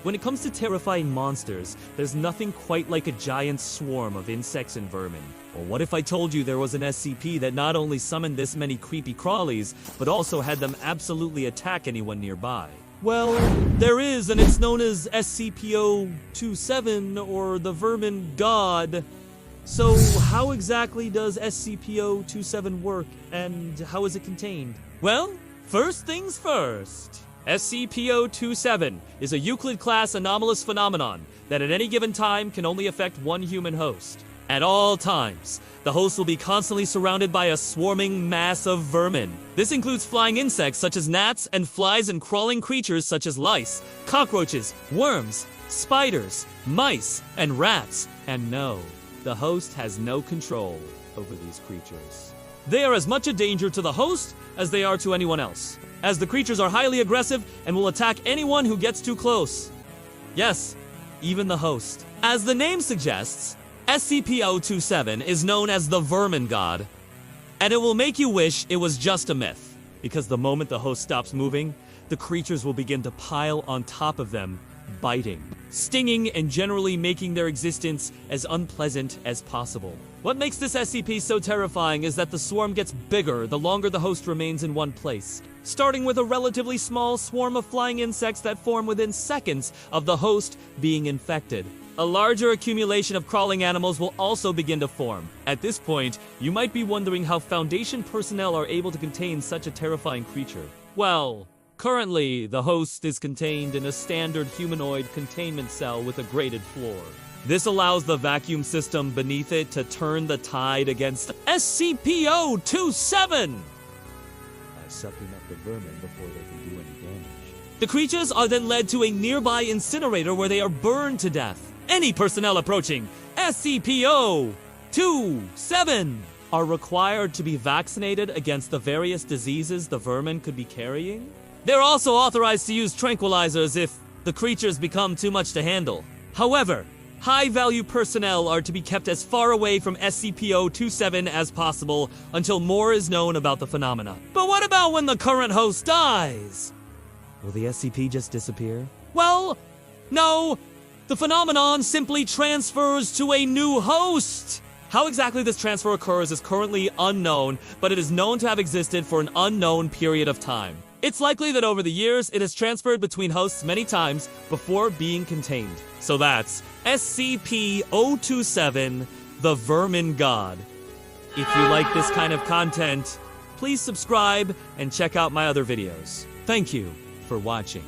When it comes to terrifying monsters, there's nothing quite like a giant swarm of insects and vermin. Or what if I told you there was an SCP that not only summoned this many creepy crawlies, but also had them absolutely attack anyone nearby? Well, there is, and it's known as SCP-027, or the Vermin God. So, how exactly does SCP-027 work, and how is it contained? Well, first things first. SCP-027 is a Euclid-class anomalous phenomenon that at any given time can only affect one human host. At all times, the host will be constantly surrounded by a swarming mass of vermin. This includes flying insects such as gnats and flies and crawling creatures such as lice, cockroaches, worms, spiders, mice, and rats. And no, the host has no control over these creatures. They are as much a danger to the host as they are to anyone else, as the creatures are highly aggressive and will attack anyone who gets too close. Yes, even the host. As the name suggests, SCP-027 is known as the Vermin God, and it will make you wish it was just a myth, because the moment the host stops moving, the creatures will begin to pile on top of them, biting, stinging, and generally making their existence as unpleasant as possible. What makes this SCP so terrifying is that the swarm gets bigger the longer the host remains in one place, starting with a relatively small swarm of flying insects that form within seconds of the host being infected. A larger accumulation of crawling animals will also begin to form. At this point, you might be wondering how Foundation personnel are able to contain such a terrifying creature. Well, currently, the host is contained in a standard humanoid containment cell with a grated floor. This allows the vacuum system beneath it to turn the tide against SCP-027 by sucking up the vermin before they can do any damage. The creatures are then led to a nearby incinerator where they are burned to death. Any personnel approaching SCP-027 are required to be vaccinated against the various diseases the vermin could be carrying. They're also authorized to use tranquilizers if the creatures become too much to handle. However, high-value personnel are to be kept as far away from SCP-027 as possible until more is known about the phenomena. But what about when the current host dies? Will the SCP just disappear? Well, no. The phenomenon simply transfers to a new host. How exactly this transfer occurs is currently unknown, but it is known to have existed for an unknown period of time. It's likely that over the years, it has transferred between hosts many times before being contained. So that's SCP-027, the Vermin God. If you like this kind of content, please subscribe and check out my other videos. Thank you for watching.